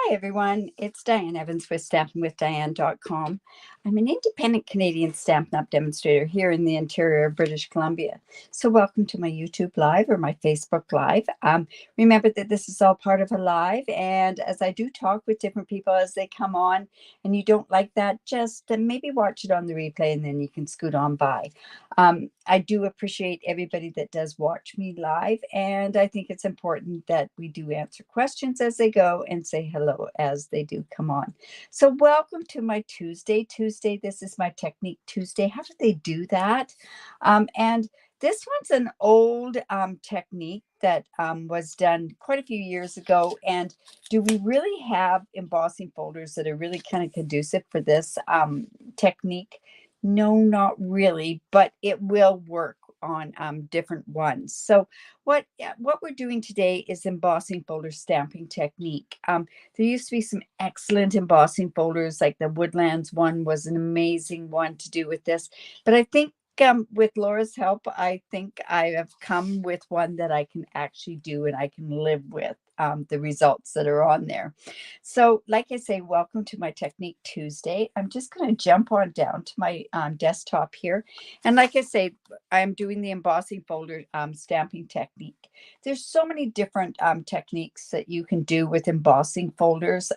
Hi, everyone. It's Diane Evans with stampingwithdiane.com. I'm an independent Canadian Stampin' Up demonstrator here in the interior of British Columbia. So welcome to my YouTube Live or my Facebook Live. Remember that this is all part of a live, and as I do talk with different people as they come on, and you don't like that, just maybe watch it on the replay and then you can scoot on by. I do appreciate everybody that does watch me live, and I think it's important that we do answer questions as they go and say hello as they do come on. So welcome to my Tuesday. This is my Technique Tuesday. How do they do that? And this one's an old technique that was done quite a few years ago. And do we really have embossing folders that are really kind of conducive for this technique? No, not really, but it will work on different ones. So what we're doing today is embossing folder stamping technique. There used to be some excellent embossing folders, like the Woodlands one was an amazing one to do with this. But I think with Laura's help, I think I have come with one that I can actually do and I can live with the results that are on there. So like I say, welcome to my Technique Tuesday. I'm just going to jump on down to my desktop here. And like I say, I'm doing the embossing folder stamping technique. There's so many different techniques that you can do with embossing folders.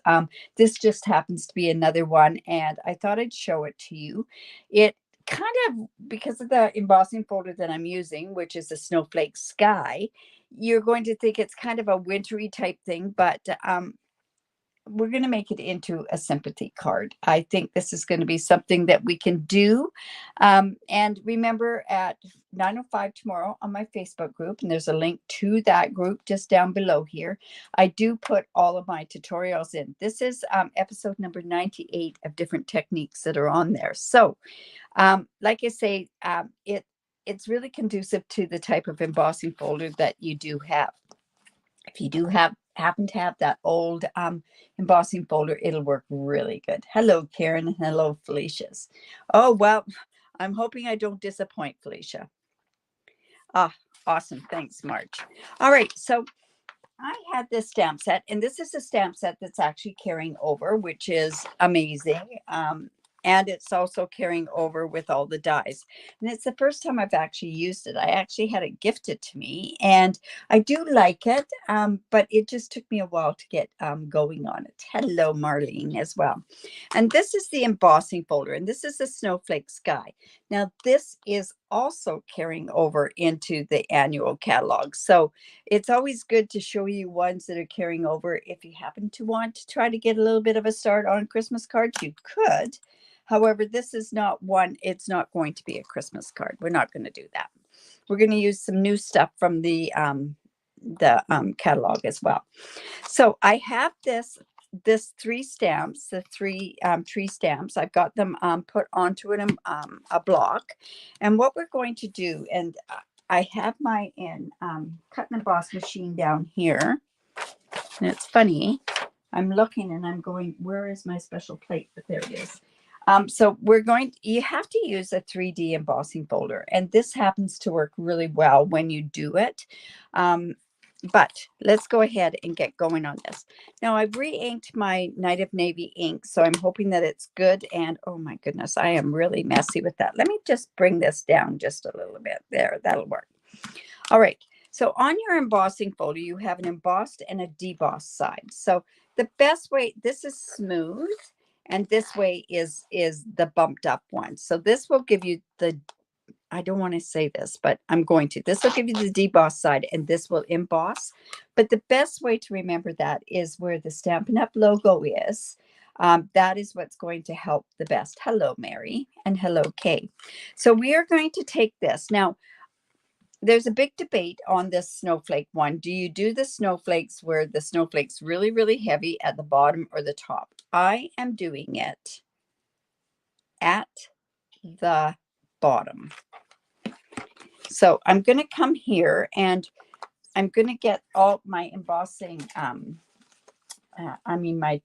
This just happens to be another one, and I thought I'd show it to you. It kind of, because of the embossing folder that I'm using, which is a snowflake sky, you're going to think it's kind of a wintry type thing, but we're going to make it into a sympathy card. I think this is going to be something that we can do. And remember, at 9:05 tomorrow on my Facebook group, and there's a link to that group just down below here, I do put all of my tutorials in. This is episode number 98 of different techniques that are on there. So like I say, it's really conducive to the type of embossing folder that you do have. If you do happen to have that old embossing folder, it'll work really good. Hello, Karen. Hello, Felicia's. Oh, well, I'm hoping I don't disappoint, Felicia. Ah, awesome. Thanks, March. All right. So I had this stamp set, and this is a stamp set that's actually carrying over, which is amazing. And it's also carrying over with all the dies. And it's the first time I've actually used it. I actually had it gifted to me, and I do like it, but it just took me a while to get going on it. Hello, Marlene, as well. And this is the embossing folder, and this is the snowflake sky. Now, this is also carrying over into the annual catalog. So it's always good to show you ones that are carrying over. If you happen to want to try to get a little bit of a start on Christmas cards, you could. However, this is not one. It's not going to be a Christmas card. We're not going to do that. We're going to use some new stuff from the catalog as well. So I have this three stamps, the three tree stamps. I've got them put onto a block. And what we're going to do, and I have my cut and emboss machine down here. And it's funny, I'm looking and I'm going, where is my special plate? But there it is. So you have to use a 3D embossing folder, and this happens to work really well when you do it. But let's go ahead and get going on this. Now, I've re-inked my Night of Navy ink, so I'm hoping that it's good. And oh my goodness, I am really messy with that. Let me just bring this down just a little bit. There, that'll work. All right. So on your embossing folder, you have an embossed and a debossed side. So the best way, this is smooth, and this way is the bumped up one. So this will give you the, I don't want to say this, but I'm going to. This will give you the debossed side, and this will emboss. But the best way to remember that is where the Stampin' Up logo is. That is what's going to help the best. Hello, Mary, and hello, Kay. So we are going to take this. Now, there's a big debate on this snowflake one. Do you do the snowflakes where the snowflake's really, really heavy at the bottom or the top? I am doing it at the bottom. So I'm going to come here and I'm going to get all my embossing, my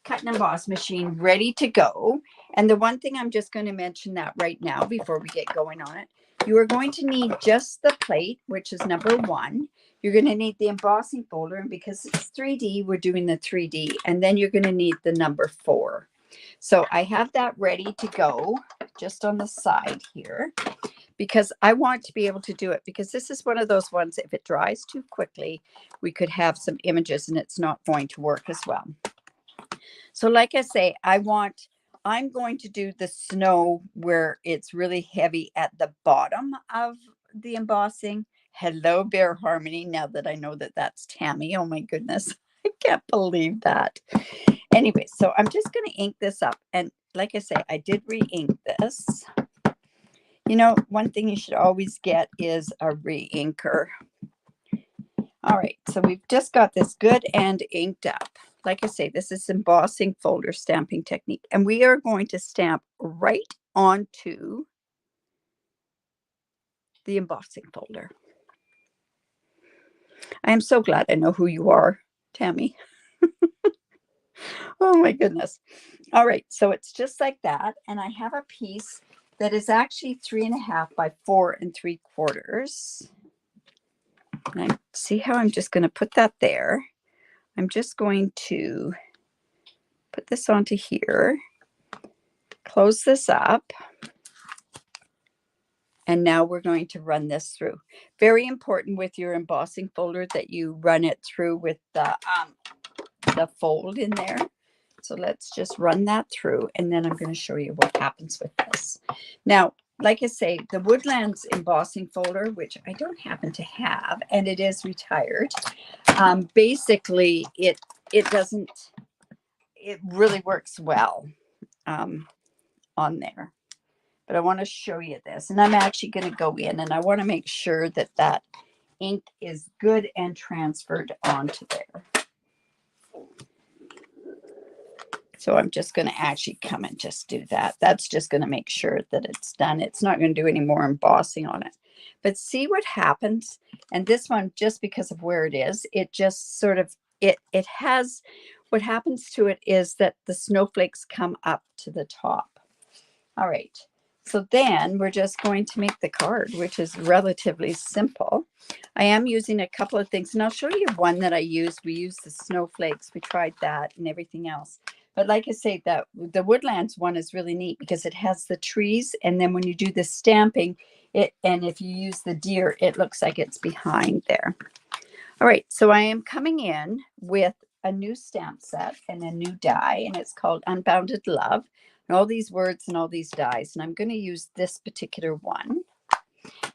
cut and emboss machine ready to go. And the one thing I'm just going to mention that right now before we get going on it, You are going to need just the plate, which is number 1. You're going to need the embossing folder, and because it's 3D, we're doing the 3D, and then you're going to need the number 4. So I have that ready to go just on the side here, because I want to be able to do it, because this is one of those ones, if it dries too quickly, we could have some images and it's not going to work as well. So like I say, I'm going to do the snow where it's really heavy at the bottom of the embossing. Hello, Bear Harmony. Now that I know that that's Tammy. Oh my goodness. I can't believe that. Anyway, so I'm just going to ink this up. And like I say, I did re-ink this. You know, one thing you should always get is a re-inker. All right, so we've just got this good and inked up. Like I say, this is embossing folder stamping technique, and we are going to stamp right onto the embossing folder. I am so glad I know who you are, Tammy. Oh my goodness. All right, so it's just like that, and I have a piece that is actually 3.5 by 4 3/4. And see how I'm just going to put that there. I'm just going to put this onto here, close this up, and now we're going to run this through. Very important with your embossing folder that you run it through with the fold in there. So let's just run that through, and then I'm going to show you what happens with this. Now, like I say, the Woodlands embossing folder, which I don't happen to have, and it is retired. Basically, it really works well on there. But I want to show you this, and I'm actually going to go in, and I want to make sure that that ink is good and transferred onto there. So I'm just going to actually come and just do that. That's just going to make sure that it's done. It's not going to do any more embossing on it. But see what happens. And this one, just because of where it is, it just sort of, it has, what happens to it is that the snowflakes come up to the top. All right. So then we're just going to make the card, which is relatively simple. I am using a couple of things, and I'll show you one that I used. We used the snowflakes. We tried that and everything else. But like I say, the Woodlands one is really neat because it has the trees, and then when you do the stamping, and if you use the deer, it looks like it's behind there. All right, so I am coming in with a new stamp set and a new die, and it's called Unbounded Love. And all these words and all these dies, and I'm going to use this particular one,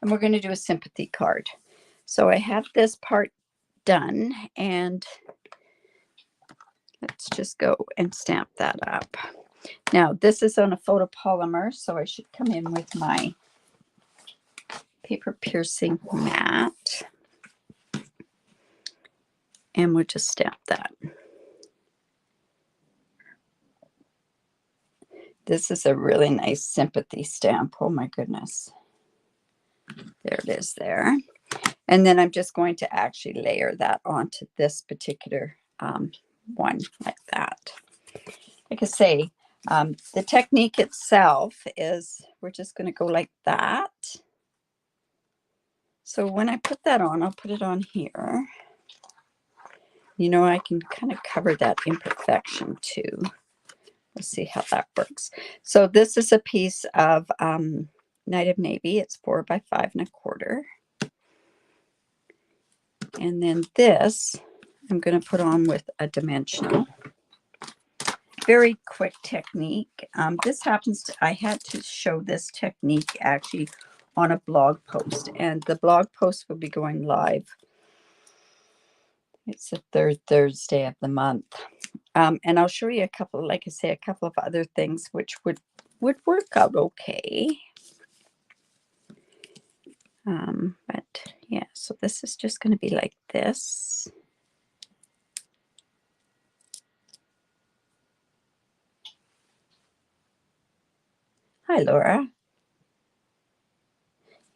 and we're going to do a sympathy card. So I have this part done, and let's just go and stamp that up. Now, this is on a photopolymer, so I should come in with my paper piercing mat. And we'll just stamp that. This is a really nice sympathy stamp. Oh my goodness. There it is there. And then I'm just going to actually layer that onto this particular one like that. Like I say, the technique itself is we're just going to go like that. So when I put that on, I'll put it on here. You know, I can kind of cover that imperfection too. We'll see how that works. So this is a piece of Night of Navy. It's 4 by 5 1/4. And then this, I'm going to put on with a dimensional. Very quick technique. This happens to, I had to show this technique actually on a blog post, and the blog post will be going live. It's the 3rd Thursday of the month. And I'll show you a couple, like I say, a couple of other things which would work out okay. But yeah, so this is just going to be like this. Hi, Laura.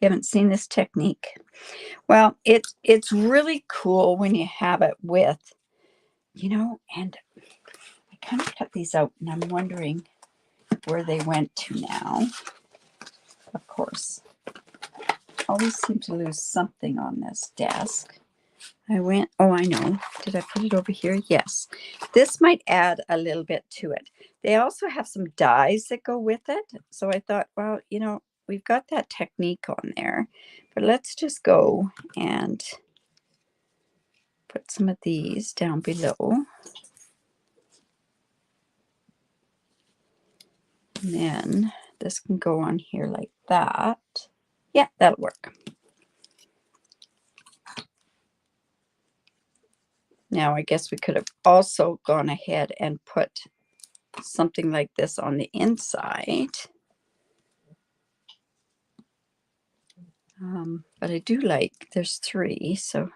You haven't seen this technique? Well, it's really cool when you have it with, you know, and I kind of cut these out, and I'm wondering where they went to now. Of course, always seem to lose something on this desk. Oh, I know. Did I put it over here? Yes. This might add a little bit to it. They also have some dies that go with it. So I thought, well, you know, we've got that technique on there, but let's just go and put some of these down below. And then this can go on here like that. Yeah, that'll work. Now, I guess we could have also gone ahead and put something like this on the inside. But I do like, there's 3, so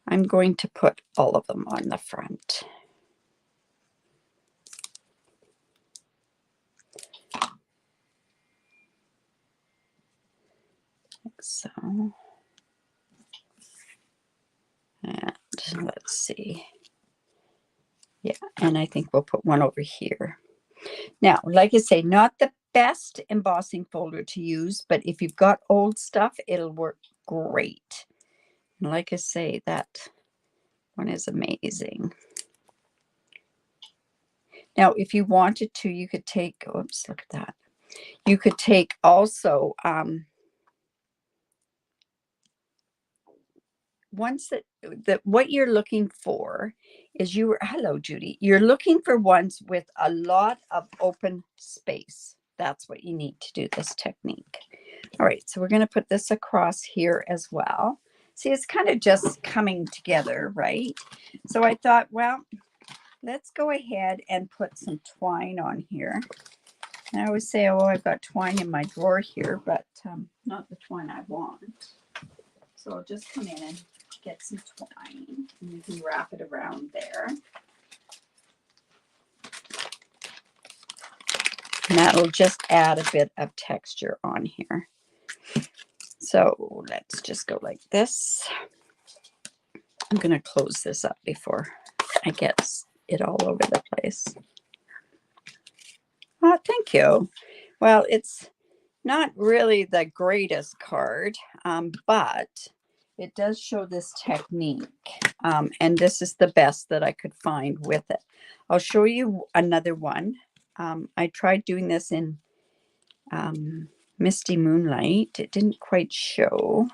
I'm going to put all of them on the front. Like so. And let's see. Yeah, and I think we'll put one over here. Now, like I say, not the best embossing folder to use, but if you've got old stuff, it'll work great. And like I say, that one is amazing. Now, if you wanted to, you could take, oops, look at that. You could take also, ones that what you're looking for is hello, Judy. You're looking for ones with a lot of open space. That's what you need to do this technique. All right, so we're going to put this across here as well. See, it's kind of just coming together, right? So I thought, well, let's go ahead and put some twine on here. And I always say, oh, I've got twine in my drawer here, but not the twine I want. So I'll just come in and get some twine, and you can wrap it around there. And that'll just add a bit of texture on here. So let's just go like this. I'm going to close this up before I get it all over the place. Oh, thank you. Well, it's not really the greatest card, but it does show this technique, and this is the best that I could find with it. I'll show you another one. I tried doing this in Misty Moonlight. It didn't quite show,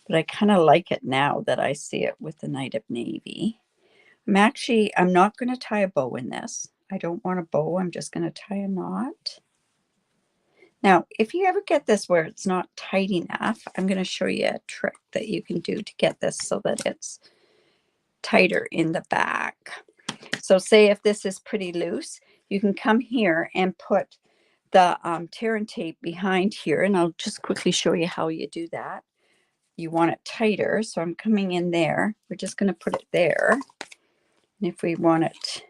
but I kind of like it now that I see it with the Night of Navy. I'm not going to tie a bow in this. I don't want a bow. I'm just going to tie a knot. Now, if you ever get this where it's not tight enough, I'm going to show you a trick that you can do to get this so that it's tighter in the back. So say if this is pretty loose, you can come here and put the tear and tape behind here, and I'll just quickly show you how you do that. You want it tighter, so I'm coming in there. We're just going to put it there. And if we want it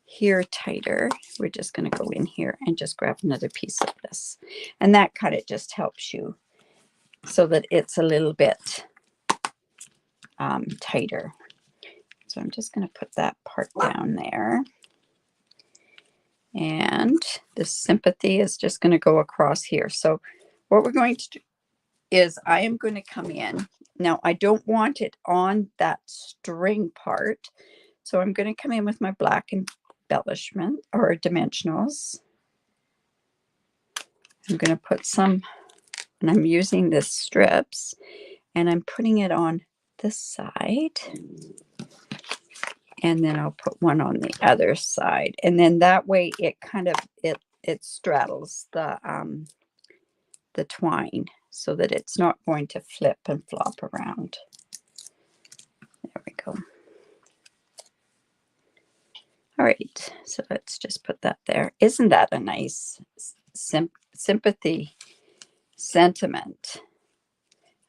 here tighter, we're just going to go in here and just grab another piece of this, and that kind of just helps you so that it's a little bit tighter. So I'm just going to put that part down there, and this sympathy is just going to go across here. So what we're going to do is I am going to come in now. I don't want it on that string part, so I'm going to come in with my black embellishment or dimensionals. I'm going to put some, and I'm using this strips, and I'm putting it on this side, and then I'll put one on the other side, and then that way it kind of it straddles the twine so that it's not going to flip and flop around. There we go. All right, so let's just put that there. Isn't that a nice sympathy sentiment?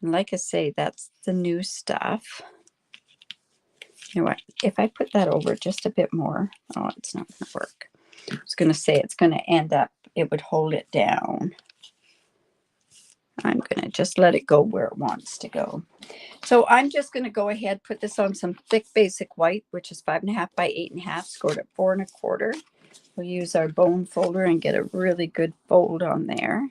And like I say, that's the new stuff. You know what? If I put that over just a bit more, oh, it's not going to work. I was going to say it's going to end up, it would hold it down. I'm going to just let it go where it wants to go. So I'm just going to go ahead, put this on some thick basic white, which is 5.5 by 8.5, scored at 4 1/4. We'll use our bone folder and get a really good fold on there.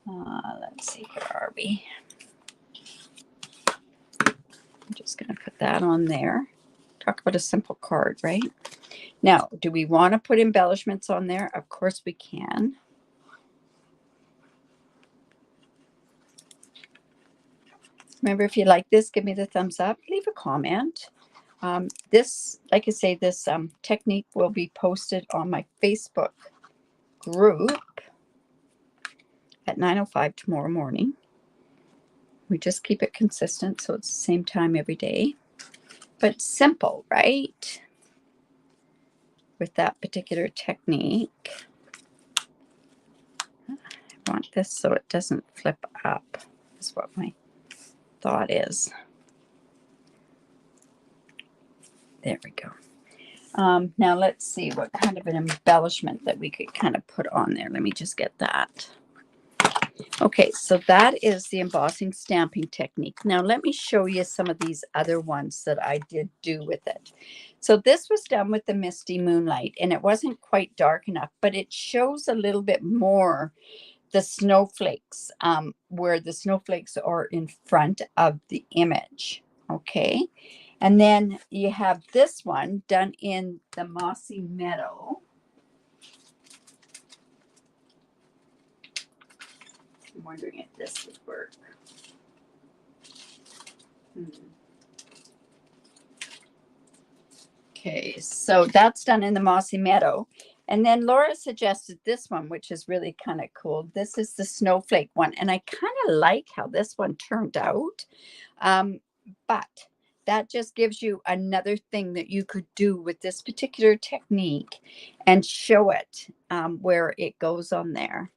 Let's see, where are we? I'm just going to put that on there. Talk about a simple card, right? Now, do we want to put embellishments on there? Of course we can. Remember, if you like this, give me the thumbs up. Leave a comment. This, like I say, this technique will be posted on my Facebook group at 9:05 tomorrow morning. We just keep it consistent, so it's the same time every day. But simple, right? With that particular technique. I want this so it doesn't flip up, is what my thought is. There we go. Now let's see what kind of an embellishment that we could kind of put on there. Let me just get that. Okay, so that is the embossing stamping technique. Now let me show you some of these other ones that I did do with it. So this was done with the Misty Moonlight, and it wasn't quite dark enough, but it shows a little bit more the snowflakes, where the snowflakes are in front of the image. Okay. And then you have this one done in the Mossy Meadow. I'm wondering if this would work. Okay, so that's done in the Mossy Meadow. And then Laura suggested this one, which is really kind of cool. This is the snowflake one. And I kind of like how this one turned out. But that just gives you another thing that you could do with this particular technique and show it where it goes on there.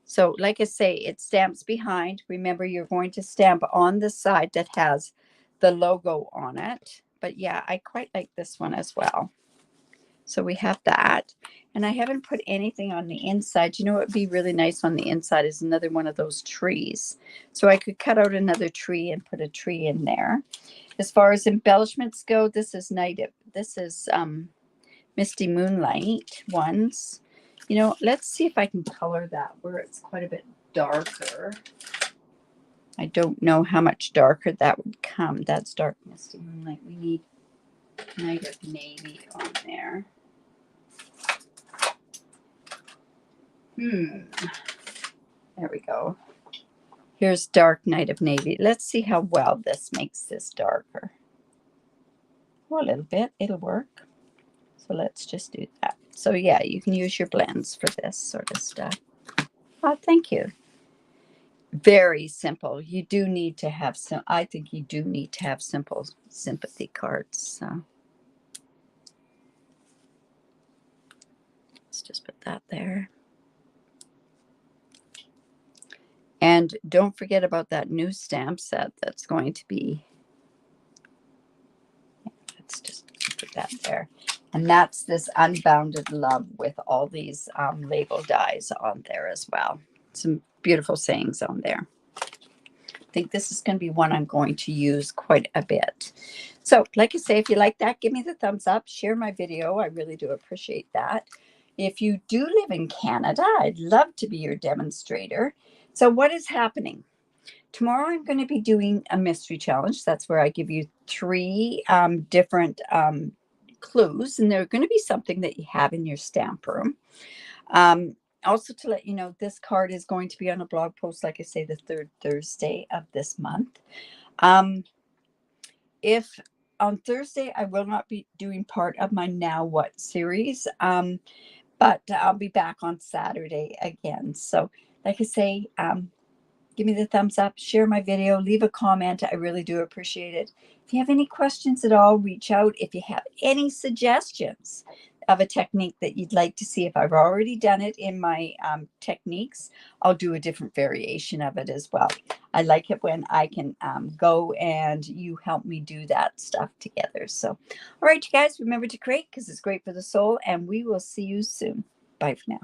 So like I say, it stamps behind. Remember, you're going to stamp on the side that has the logo on it. But yeah, I quite like this one as well. So we have that. And I haven't put anything on the inside. You know what would be really nice on the inside is another one of those trees. So I could cut out another tree and put a tree in there. As far as embellishments go, this is Misty Moonlight ones. You know, let's see if I can color that where it's quite a bit darker. I don't know how much darker that would come. That's dark Misty Moonlight. We need Night of Navy on there. There we go. Here's Dark Night of Navy. Let's see how well this makes this darker. Well, a little bit. It'll work. So let's just do that. So yeah, you can use your blends for this sort of stuff. Oh, thank you. Very simple. You do need to have some. I think you do need to have simple sympathy cards. So let's just put that there. And don't forget about that new stamp set that's going to be. Let's just put that there. And that's this Unbounded Love with all these label dies on there as well. Some beautiful sayings on there. I think this is going to be one I'm going to use quite a bit. So like I say, if you like that, give me the thumbs up, share my video. I really do appreciate that. If you do live in Canada, I'd love to be your demonstrator. So what is happening? Tomorrow I'm going to be doing a mystery challenge. That's where I give you 3 different clues, and they're going to be something that you have in your stamp room. Also, to let you know, this card is going to be on a blog post, like I say, the 3rd Thursday of this month. If on Thursday, I will not be doing part of my Now What series, but I'll be back on Saturday again. So like I say, give me the thumbs up, share my video, leave a comment. I really do appreciate it. If you have any questions at all, reach out. If you have any suggestions of a technique that you'd like to see, if I've already done it in my techniques, I'll do a different variation of it as well. I like it when I can go and you help me do that stuff together. So, all right, you guys, remember to create because it's great for the soul, and we will see you soon. Bye for now.